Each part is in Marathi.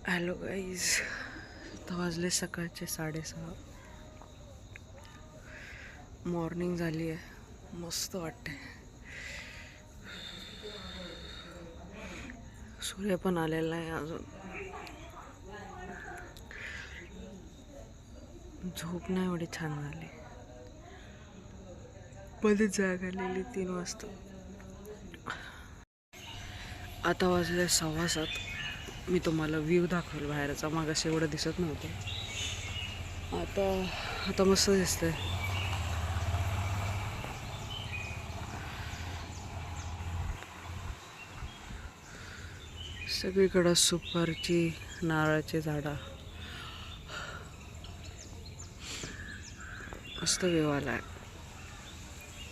हॅलो गाईज, आता वाजले सकाळचे 6:30. मॉर्निंग झाली आहे, मस्त वाटते. सूर्य पण आलेला आहे अजून. झोप नाही एवढी छान झाली. मध्येच जाग आलेली 3 वाजता. आता वाजले 6:15. मी तुम्हाला व्ह्यू दाखवेल बाहेरचा. मागाशी एवढं दिसत नव्हतं, आता मस्त दिसतंय. सगळीकडं सुपारीची, नारळाची झाडं. मस्त व्ह्यू आला आहे.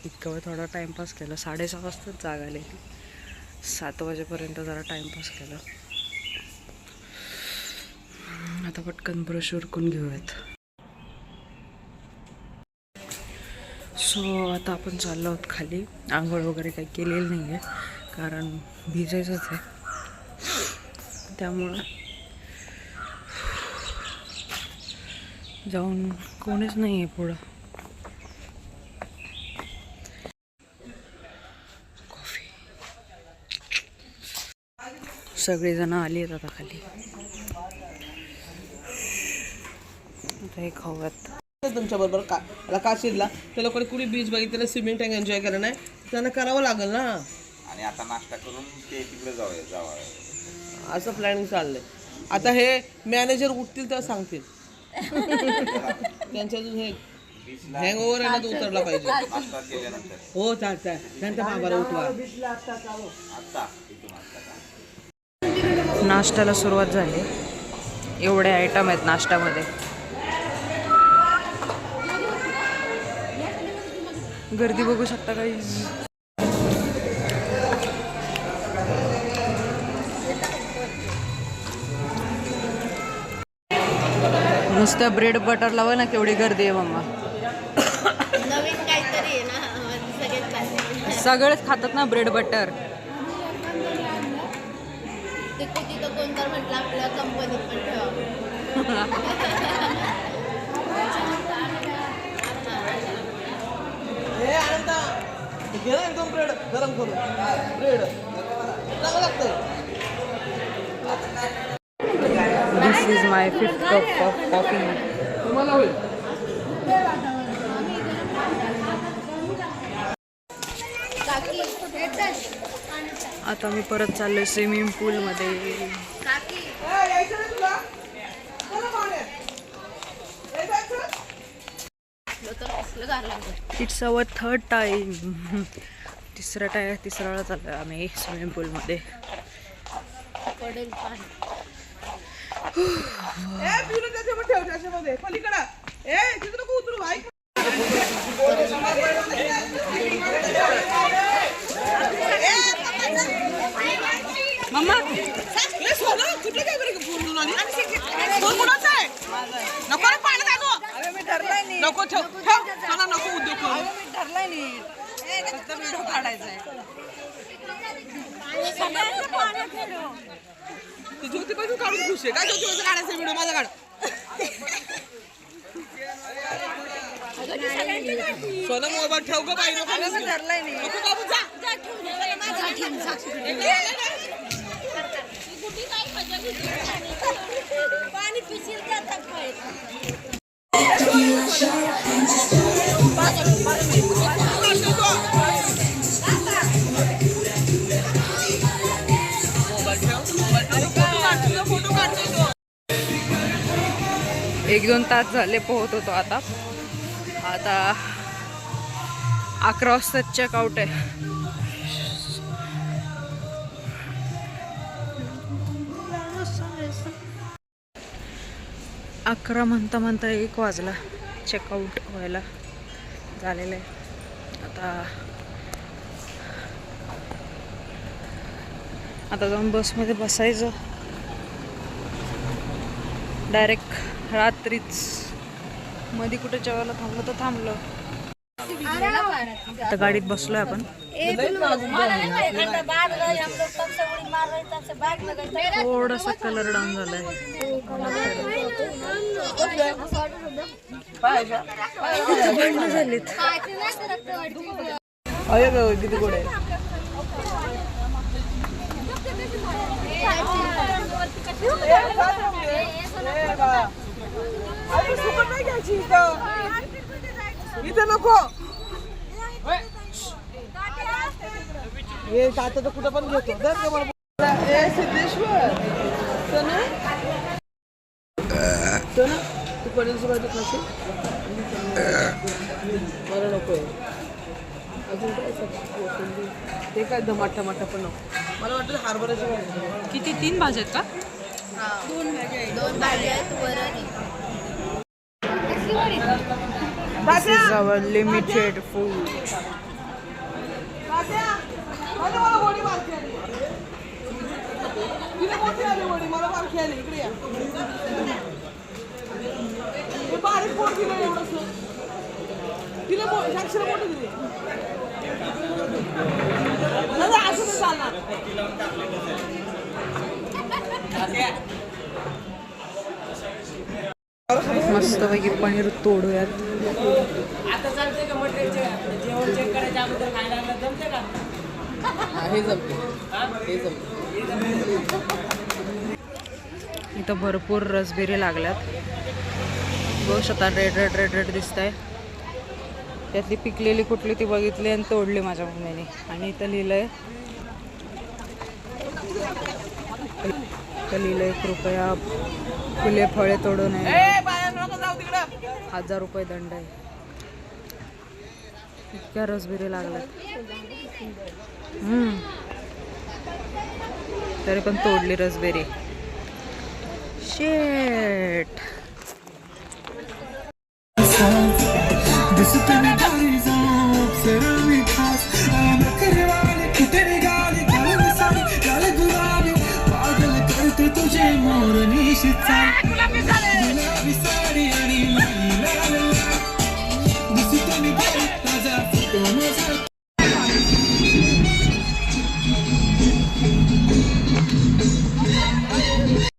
इतका वेळ थोडा टाइमपास केला. 6:30 वाजताच जाग आली. 7 वाजेपर्यंत जरा टाइमपास केला. आता पटकन ब्रश उरकून घेऊयात. सो आता आपण चाललो आहोत खाली. आंघोळ वगैरे काही केलेली नाही आहे, कारण भिजायचंच आहे. त्यामुळं जाऊन कोणीच नाही आहे पुढं. कॉफी. सगळेजण आली आहेत आता खाली. आता हे खाऊयात. तुमच्या बरोबर काशीला त्या लोकांनी कुणी बीच बघितलं, स्विमिंग टँक एन्जॉय केलं नाही, त्यांना करावं लागेल ना. आणि आता नाश्ता करून ते तिकडे जावं असं प्लॅनिंग चाललंय. आता हे मॅनेजर उठतील तर सांगतील. त्यांच्या हे हँगओव्हर आहे ना, तो उतरला पाहिजे. नाश्ता केल्यानंतर हो चालतंय. त्यांच्या बाबाला उठवा. नाश्त्याला सुरुवात झाली. एवढे आयटम आहेत नाश्त्यामध्ये. गर्दी बघू शकता काही. नुसत्या ब्रेड बटर लावा ना, केवढी गर्दी आहे मम्मा. नवीन काहीतरी आहे ना, सगळेच खातात ना ब्रेड बटर. तिथं कोण तर म्हटलं आपल्या कंपनीत पण ठेवा. हे आनंदा घे ना एकदम ब्रेड गरम करून. ब्रेड चांगलं लागतंय. This is my 5th cup of coffee. तुम्हाला होईल. काकी आता मी परत चाललोय स्विमिंग पूलमध्ये. काकी यायचं ना तुला? चला पाण्यात. It's our 3rd time. तिसरा वेळा चाललोय आम्ही स्विमिंग पूलमध्ये. पडेल पाणी. पिऊन त्याच्यामध्ये ठेव, त्याच्यामध्ये पलीकडं. तिथं नको उतरू भाई. मम्मा सोनं कुठलं काय बरं पूर्ण आली. फोन कुणाचा आहे? नको रे पाण्यात आणू. मी ठरलाय नाही. नको ठेव ठेव. चला नको उद्योग करू. मी ठरलाय नाही. फक्त व्हिडिओ काढायचा आहे. ती ज्योती पण काढून खुश आहे. काय ज्योती काढायचा व्हिडिओ माझा काढ. सोनं मोबाईल ठेव ग बाई. मी ठरलाय नाही. नको बाबू जा. पाणी पिशील का फोटो काढतो. 1-2 तास झाले पोहत होतो. आता 11 वाजता चेकआउट आहे. अकरा म्हणता 1 वाजला. चेकआउट व्हायला झालेलं आहे. आता जाऊन बसमध्ये बसायचं. डायरेक्ट रात्रीच. मध्ये कुठे जेवायला थांबलं तर थांबलं. आता गाडीत बसलोय आपण. थोडासा कलर डाऊन झालाय. भांडणं झालीत. अरे ग, किती गोड आहे. अरे सुकट नाही घ्यायची इथं नको. हे आता तर कुठं पण घेतो. दर का मला ए सिद्धेश्वर सोना सोना तू पनीरची भाजी खाशील? मला नको आहे. अजून काय कोथिंबीर ते काय टमाटा पण नको. मला वाटतं हरभऱ्याची भाजी. किती 3 भाज्या आहेत का? दोन भाजी आहेत वरण. This is our limited food. मला वडी बारकी आली. तिला मोठी आली वडी, मला बारकी आली. इकडे या. हे बारीक पोट दिलं एवढंच. तिला साक्षीला मोठी दिली. दादा असं नाही चालणार. मस्तपैकी पनीर तोडूयात. आता चालते का मटेरियल जेवण चेक करायच्या अगोदर खायला लागलं जमते का? हे जमते. हे जमते. इथं भरपूर रसबेरी लागल्यात. बघू शकता रेड दिसत आहे. त्यातली पिकलेली कुठली ती बघितली आणि तोडली माझ्या मम्मीने. आणि इथं लिहिलंय कृपया फुले फळे तोडू नये. 1000 रुपये दंड आहे. इतक्या रसबेरी लागल्यात. तरी पण तोडली रसबेरी. शेट. तुझे मोर निशित